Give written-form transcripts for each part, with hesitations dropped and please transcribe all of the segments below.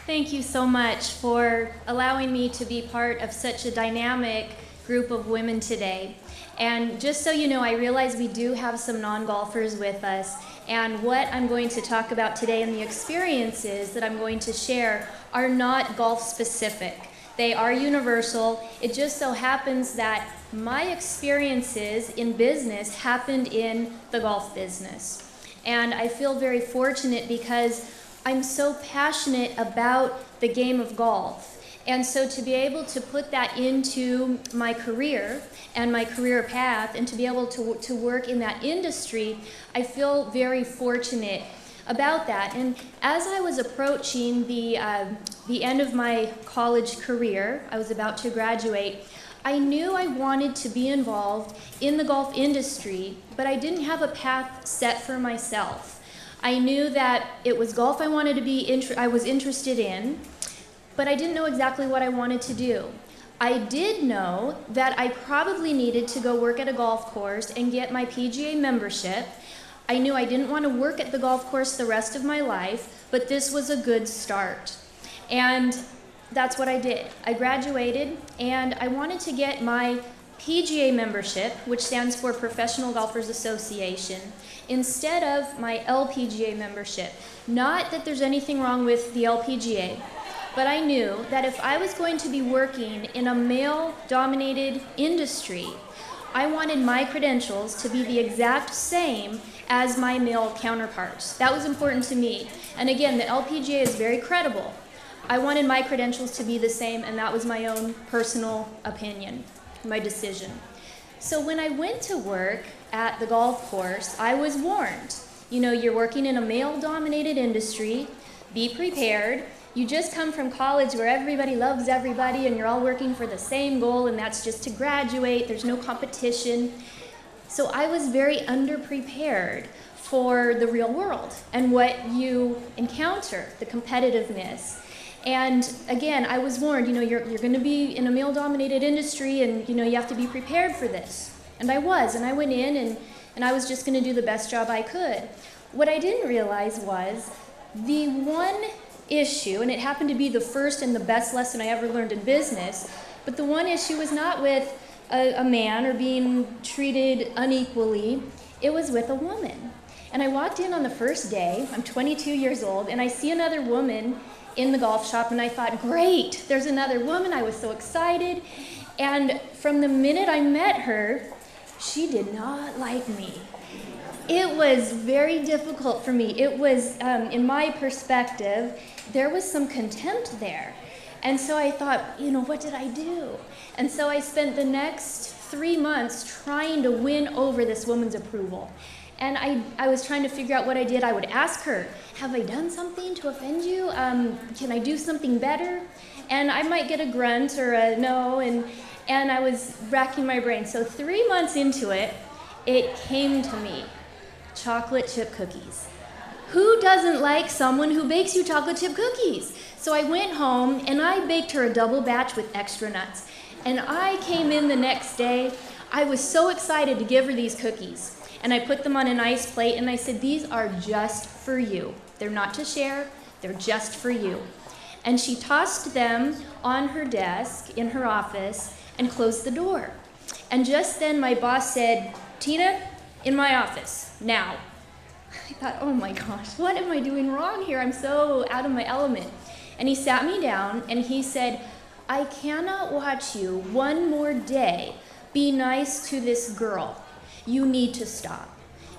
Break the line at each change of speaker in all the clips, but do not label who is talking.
Thank you so much for allowing me to be part of such a dynamic group of women today. And just so you know, I realize we do have some non-golfers with us, and what I'm going to talk about today and the experiences that I'm going to share are not golf specific. They are universal. It just so happens that my experiences in business happened in the golf business. And I feel very fortunate because I'm so passionate about the game of golf. And so to be able to put that into my career and my career path and to be able to work in that industry, I feel very fortunate about that. And as I was approaching the end of my college career, I was about to graduate, I knew I wanted to be involved in the golf industry, but I didn't have a path set for myself. I knew that it was golf I wanted to I was interested in, but I didn't know exactly what I wanted to do. I did know that I probably needed to go work at a golf course and get my PGA membership. I knew I didn't want to work at the golf course the rest of my life, but this was a good start. And that's what I did. I graduated and I wanted to get my PGA membership, which stands for Professional Golfers Association, instead of my LPGA membership. Not that there's anything wrong with the LPGA, but I knew that if I was going to be working in a male-dominated industry, I wanted my credentials to be the exact same as my male counterparts. That was important to me. And again, the LPGA is very credible. I wanted my credentials to be the same, and that was my own personal opinion, my decision. So when I went to work at the golf course, I was warned. You know, you're working in a male-dominated industry, be prepared. You just come from college where everybody loves everybody and you're all working for the same goal, and that's just to graduate. There's no competition. So I was very underprepared for the real world and what you encounter, the competitiveness. And again, I was warned, you know, you're going to be in a male-dominated industry and, you know, you have to be prepared for this. And I was, and I went in and I was just going to do the best job I could. What I didn't realize was the one issue, and it happened to be the first and the best lesson I ever learned in business, but the one issue was not with a man or being treated unequally, it was with a woman. And I walked in on the first day, I'm 22 years old, and I see another woman in the golf shop, and I thought, great, there's another woman. I was so excited. And from the minute I met her, she did not like me. It was very difficult for me. It was, in my perspective, there was some contempt there. And so I thought, you know, what did I do? And so I spent the next 3 months trying to win over this woman's approval. And I was trying to figure out what I did. I would ask her, have I done something to offend you? Can I do something better? And I might get a grunt or a no, and I was racking my brain. So 3 months into it, it came to me, chocolate chip cookies. Who doesn't like someone who bakes you chocolate chip cookies? So I went home and I baked her a double batch with extra nuts. And I came in the next day, I was so excited to give her these cookies. And I put them on a nice plate and I said, these are just for you. They're not to share, they're just for you. And she tossed them on her desk in her office and closed the door. And just then my boss said, Tina, in my office, now. I thought, oh my gosh, what am I doing wrong here? I'm so out of my element. And he sat me down and he said, I cannot watch you one more day be nice to this girl. You need to stop.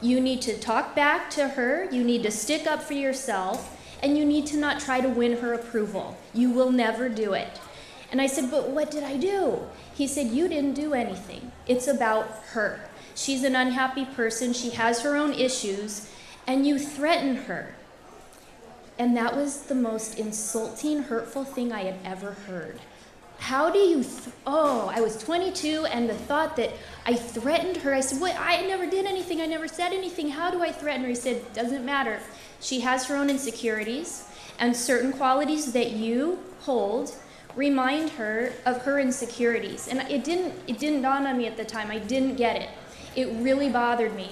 You need to talk back to her, you need to stick up for yourself, and you need to not try to win her approval. You will never do it. And I said, but what did I do? He said, you didn't do anything. It's about her. She's an unhappy person, she has her own issues, and you threatened her. And that was the most insulting, hurtful thing I had ever heard. How do you, I was 22, and the thought that I threatened her, I said, what? I never did anything, I never said anything, how do I threaten her? He said, doesn't matter. She has her own insecurities, and certain qualities that you hold remind her of her insecurities. And it didn't dawn on me at the time, I didn't get it. It really bothered me.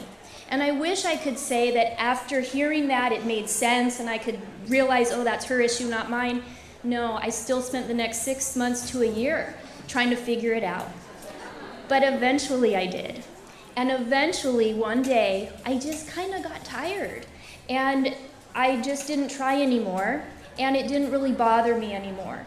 And I wish I could say that after hearing that, it made sense, and I could realize, oh, that's her issue, not mine. No, I still spent the next 6 months to a year trying to figure it out. But eventually I did. And eventually one day I just kind of got tired and I just didn't try anymore and it didn't really bother me anymore.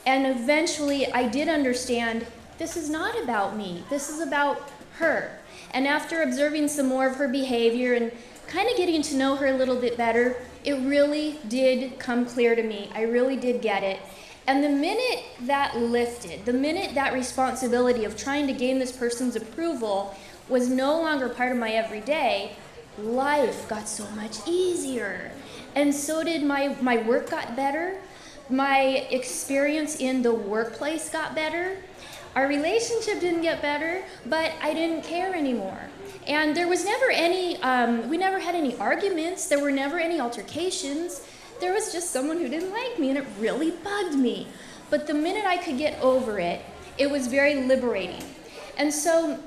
And eventually I did understand this is not about me, this is about her. And after observing some more of her behavior and kind of getting to know her a little bit better, it really did come clear to me. I really did get it. And the minute that lifted, the minute that responsibility of trying to gain this person's approval was no longer part of my everyday, life got so much easier. And so did my work got better. My experience in the workplace got better. Our relationship didn't get better, but I didn't care anymore. And there was never any, we never had any arguments. There were never any altercations. There was just someone who didn't like me and it really bugged me. But the minute I could get over it, it was very liberating. And so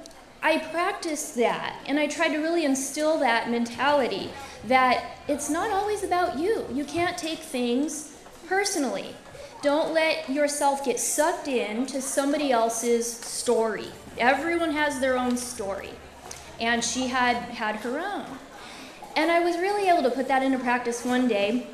I practiced that and I tried to really instill that mentality that it's not always about you. You can't take things personally. Don't let yourself get sucked into somebody else's story. Everyone has their own story. And she had her own. And I was really able to put that into practice one day.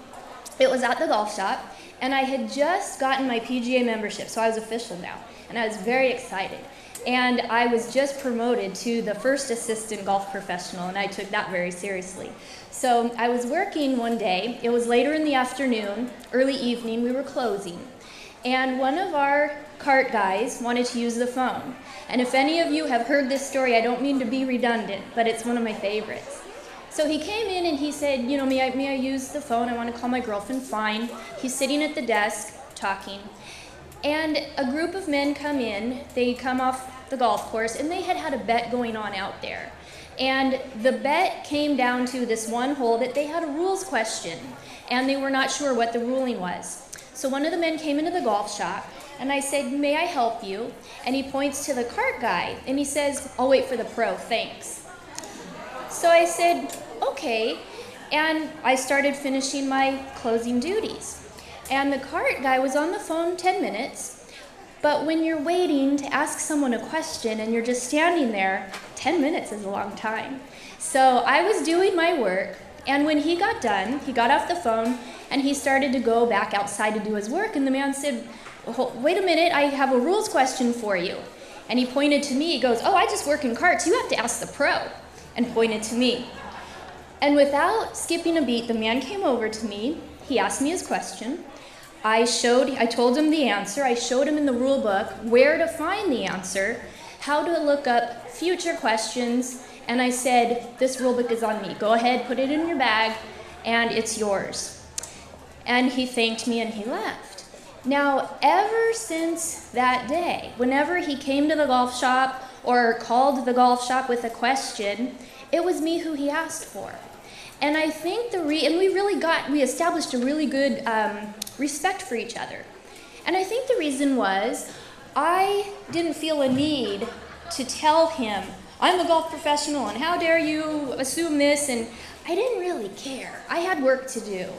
It was at the golf shop, and I had just gotten my PGA membership, so I was official now. And I was very excited. And I was just promoted to the first assistant golf professional, and I took that very seriously. So I was working one day. It was later in the afternoon, early evening, we were closing. And one of our cart guys wanted to use the phone. And if any of you have heard this story, I don't mean to be redundant, but it's one of my favorites. So he came in and he said, you know, may I use the phone? I want to call my girlfriend. Fine. He's sitting at the desk talking. And a group of men come in. They come off the golf course, and they had a bet going on out there. And the bet came down to this one hole that they had a rules question, and they were not sure what the ruling was. So one of the men came into the golf shop, and I said, may I help you? And he points to the cart guy, and he says, I'll wait for the pro, thanks. So I said, okay, and I started finishing my closing duties. And the cart guy was on the phone 10 minutes, but when you're waiting to ask someone a question and you're just standing there, 10 minutes is a long time. So I was doing my work, and when he got done, he got off the phone, and he started to go back outside to do his work, and the man said, wait a minute, I have a rules question for you. And he pointed to me, he goes, oh, I just work in carts, you have to ask the pro, and pointed to me. And without skipping a beat, the man came over to me, he asked me his question, I told him the answer, I showed him in the rule book where to find the answer, how to look up future questions, and I said, this rule book is on me, go ahead, put it in your bag, and it's yours. And he thanked me and he left. Now, ever since that day, whenever he came to the golf shop or called the golf shop with a question, it was me who he asked for. And I think we established a really good respect for each other. And I think the reason was I didn't feel a need to tell him, I'm a golf professional and how dare you assume this, and I didn't really care. I had work to do.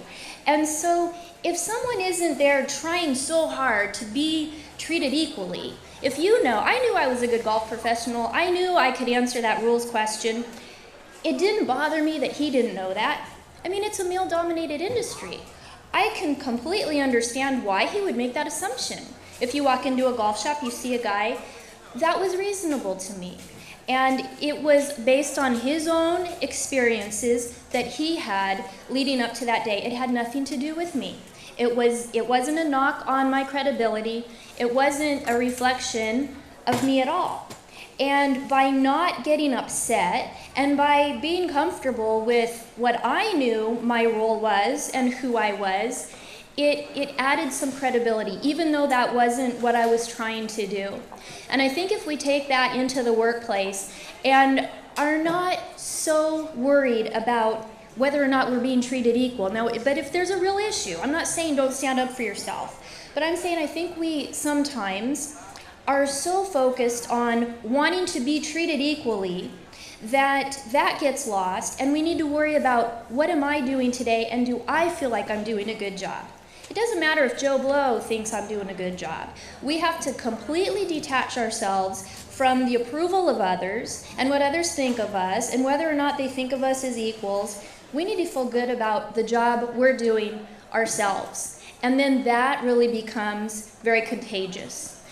And so if someone isn't there trying so hard to be treated equally, if I knew I was a good golf professional, I knew I could answer that rules question, it didn't bother me that he didn't know that. I mean, it's a male-dominated industry. I can completely understand why he would make that assumption. If you walk into a golf shop, you see a guy, that was reasonable to me. And it was based on his own experiences that he had leading up to that day. It had nothing to do with me. It wasn't a knock on my credibility. It wasn't a reflection of me at all. And by not getting upset and by being comfortable with what I knew my role was and who I was, it added some credibility, even though that wasn't what I was trying to do. And I think if we take that into the workplace and are not so worried about whether or not we're being treated equal. Now, but if there's a real issue, I'm not saying don't stand up for yourself, but I'm saying I think we sometimes are so focused on wanting to be treated equally that gets lost, and we need to worry about what am I doing today and do I feel like I'm doing a good job? It doesn't matter if Joe Blow thinks I'm doing a good job. We have to completely detach ourselves from the approval of others and what others think of us and whether or not they think of us as equals. We need to feel good about the job we're doing ourselves. And then that really becomes very contagious.